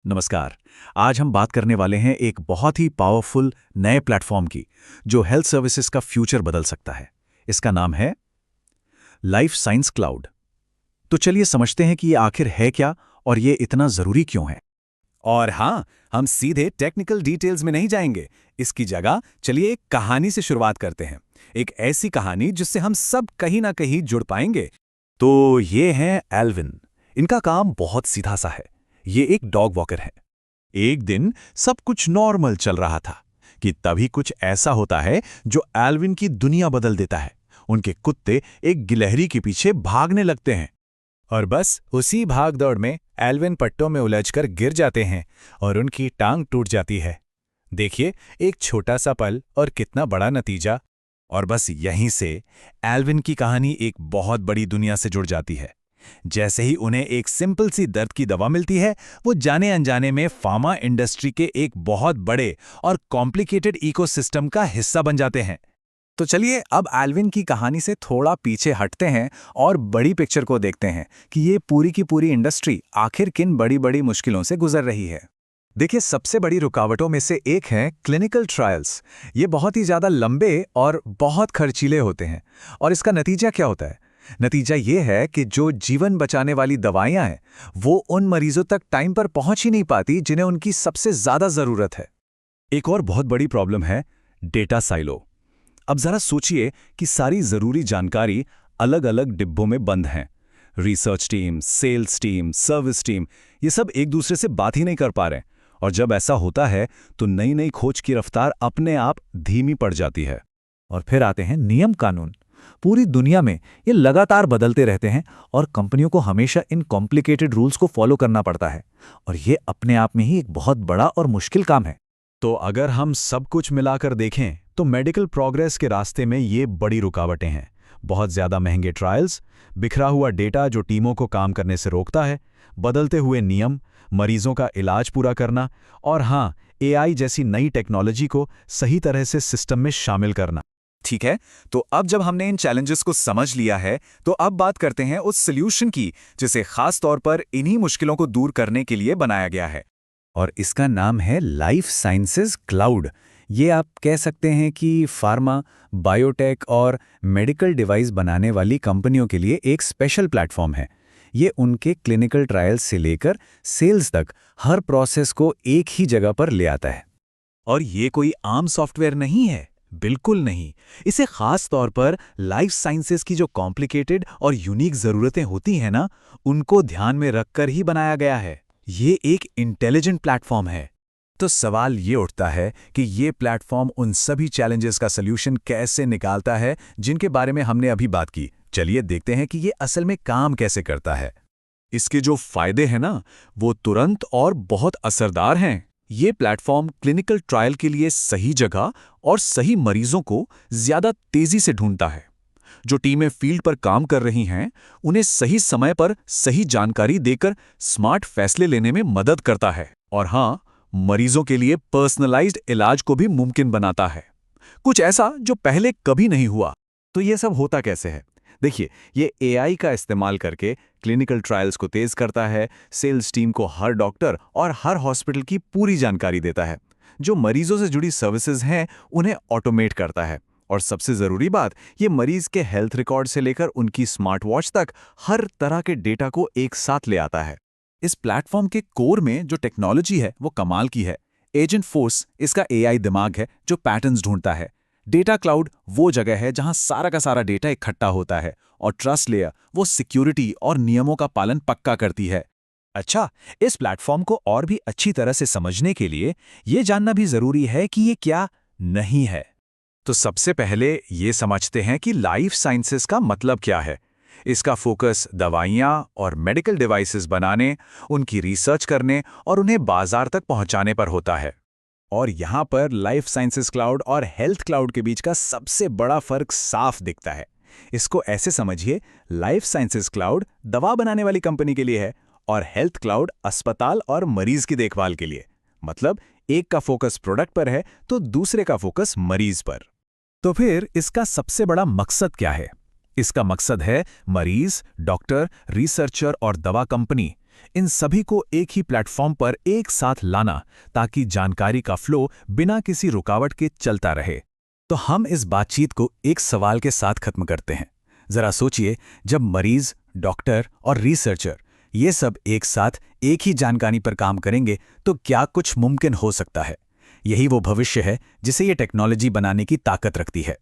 नमस्कार। आज हम बात करने वाले हैं एक बहुत ही पावरफुल नए प्लेटफॉर्म की, जो हेल्थ सर्विसेज का फ्यूचर बदल सकता है। इसका नाम है लाइफ साइंस क्लाउड। तो चलिए समझते हैं कि ये आखिर है क्या और ये इतना ज़रूरी क्यों है। और हाँ, हम सीधे टेक्निकल डिटेल्स में नहीं जाएंगे। इसकी जगह चलिए एक कहानी से शुरुआत करते हैं। एक ऐसी कहानी जिससे हम सब कहीं ना कहीं जुड़ पाएंगे। तो ये हैं एल्विन। इनका काम बहुत सीधा सा है। ये एक डॉग वॉकर है। एक दिन सब कुछ नॉर्मल चल रहा था कि तभी कुछ ऐसा होता है जो एल्विन की दुनिया बदल देता है। उनके कुत्ते एक गिलहरी के पीछे भागने लगते हैं। और बस उसी भाग दौड़ में एल्विन पट्टों में उलझकर गिर जाते हैं और उनकी टांग टूट जाती है। देखिए, एक छोटा सा पल और कितना बड़ा नतीजा। और बस यहीं से एल्विन की कहानी एक बहुत बड़ी दुनिया से जुड़ जाती है। जैसे ही उन्हें एक सिंपल सी दर्द की दवा मिलती है, वो जाने अनजाने में फार्मा इंडस्ट्री के एक बहुत बड़े और कॉम्प्लिकेटेड इकोसिस्टम का हिस्सा बन जाते हैं। तो चलिए अब एल्विन की कहानी से थोड़ा पीछे हटते हैं और बड़ी पिक्चर को देखते हैं कि ये पूरी की पूरी इंडस्ट्री आखिर किन बड़ी बड़ी मुश्किलों से गुजर रही है। देखिए, सबसे बड़ी रुकावटों में से एक है क्लिनिकल ट्रायल्स। ये बहुत ही ज़्यादा लंबे और बहुत खर्चीले होते हैं। और इसका नतीजा क्या होता है? नतीजा ये है कि जो जीवन बचाने वाली दवाइयाँ हैं, वो उन मरीजों तक टाइम पर पहुंच ही नहीं पाती जिन्हें उनकी सबसे ज़्यादा ज़रूरत है। एक और बहुत बड़ी प्रॉब्लम है डेटा साइलो। अब ज़रा सोचिए कि सारी ज़रूरी जानकारी अलग अलग डिब्बों में बंद हैं। Research team, sales team, service team, ये सब एक दूसरे से बात ही नहीं कर पा रहे। और जब ऐसा होता है तो नई नई खोज की रफ्तार अपने आप धीमी पड़ जाती है। और फिर आते हैं नियम कानून। पूरी दुनिया में ये लगातार बदलते रहते हैं और कंपनियों को हमेशा इन कॉम्प्लिकेटेड रूल्स को फॉलो करना पड़ता है। और ये अपने आप में ही एक बहुत बड़ा और मुश्किल काम है। तो अगर हम सब कुछ मिलाकर देखें तो मेडिकल प्रोग्रेस के रास्ते में ये बड़ी रुकावटें हैं। बहुत ज़्यादा महंगे ट्रायल्स, बिखरा हुआ डेटा जो टीमों को काम करने से रोकता है, बदलते हुए नियम, मरीजों का इलाज पूरा करना, और हाँ, एआई जैसी नई टेक्नोलॉजी को सही तरह से सिस्टम में शामिल करना। ठीक है, तो अब जब हमने इन चैलेंजेस को समझ लिया है, तो अब बात करते हैं उस सॉल्यूशन की जिसे खास तौर पर इन्हीं मुश्किलों को दूर करने के लिए बनाया गया है। और इसका नाम है लाइफ साइंसेज क्लाउड। ये आप कह सकते हैं कि फार्मा, बायोटेक और मेडिकल डिवाइस बनाने वाली कंपनियों के लिए एक स्पेशल प्लेटफॉर्म है। ये उनके क्लिनिकल ट्रायल्स से लेकर सेल्स तक हर प्रोसेस को एक ही जगह पर ले आता है। और ये कोई आम सॉफ्टवेयर नहीं है, बिल्कुल नहीं। इसे खास तौर पर लाइफ साइंसेस की जो कॉम्प्लिकेटेड और यूनिक ज़रूरतें होती हैं ना, उनको ध्यान में रखकर ही बनाया गया है। ये एक इंटेलिजेंट प्लेटफॉर्म है। तो सवाल ये उठता है कि ये प्लेटफॉर्म उन सभी चैलेंजेस का सल्यूशन कैसे निकालता है जिनके बारे में हमने अभी बात की। चलिए देखते हैं कि ये असल में काम कैसे करता है। इसके जो फायदे हैं ना, वो तुरंत और बहुत असरदार हैं। ये प्लेटफॉर्म क्लिनिकल ट्रायल के लिए सही जगह और सही मरीजों को ज़्यादा तेज़ी से ढूंढता है। जो टीमें फील्ड पर काम कर रही हैं, उन्हें सही समय पर सही जानकारी देकर स्मार्ट फैसले लेने में मदद करता है। और हाँ, मरीजों के लिए पर्सनलाइज्ड इलाज को भी मुमकिन बनाता है, कुछ ऐसा जो पहले कभी नहीं हुआ। तो ये सब होता कैसे है? देखिए, ये एआई का इस्तेमाल करके क्लिनिकल ट्रायल्स को तेज करता है, सेल्स टीम को हर डॉक्टर और हर हॉस्पिटल की पूरी जानकारी देता है, जो मरीजों से जुड़ी सर्विसेज हैं उन्हें ऑटोमेट करता है, और सबसे ज़रूरी बात, ये मरीज के हेल्थ रिकॉर्ड से लेकर उनकी स्मार्ट वॉच तक हर तरह के डेटा को एक साथ ले आता है। इस प्लेटफॉर्म के कोर में जो टेक्नोलॉजी है वो कमाल की है। एजेंट फोर्स इसका एआई दिमाग है जो पैटर्न्स ढूंढता है। डेटा क्लाउड वो जगह है जहां सारा का सारा डेटा इकट्ठा होता है, और ट्रस्ट लेयर वो सिक्योरिटी और नियमों का पालन पक्का करती है। अच्छा, इस प्लेटफॉर्म को और भी अच्छी तरह से समझने के लिए ये जानना भी जरूरी है कि ये क्या नहीं है। तो सबसे पहले ये समझते हैं कि लाइफ साइंसेस का मतलब क्या है। इसका फोकस दवाइयाँ और मेडिकल डिवाइसेस बनाने, उनकी रिसर्च करने और उन्हें बाजार तक पहुंचाने पर होता है। और यहाँ पर लाइफ साइंसेस क्लाउड और हेल्थ क्लाउड के बीच का सबसे बड़ा फर्क साफ दिखता है। इसको ऐसे समझिए, लाइफ साइंसेस क्लाउड दवा बनाने वाली कंपनी के लिए है और हेल्थ क्लाउड अस्पताल और मरीज की देखभाल के लिए। मतलब एक का फोकस प्रोडक्ट पर है तो दूसरे का फोकस मरीज पर। तो फिर इसका सबसे बड़ा मकसद क्या है? इसका मकसद है मरीज, डॉक्टर, रिसर्चर और दवा कंपनी, इन सभी को एक ही प्लेटफॉर्म पर एक साथ लाना ताकि जानकारी का फ्लो बिना किसी रुकावट के चलता रहे। तो हम इस बातचीत को एक सवाल के साथ खत्म करते हैं। जरा सोचिए, जब मरीज, डॉक्टर और रिसर्चर ये सब एक साथ एक ही जानकारी पर काम करेंगे तो क्या कुछ मुमकिन हो सकता है। यही वो भविष्य है जिसे ये टेक्नोलॉजी बनाने की ताकत रखती है।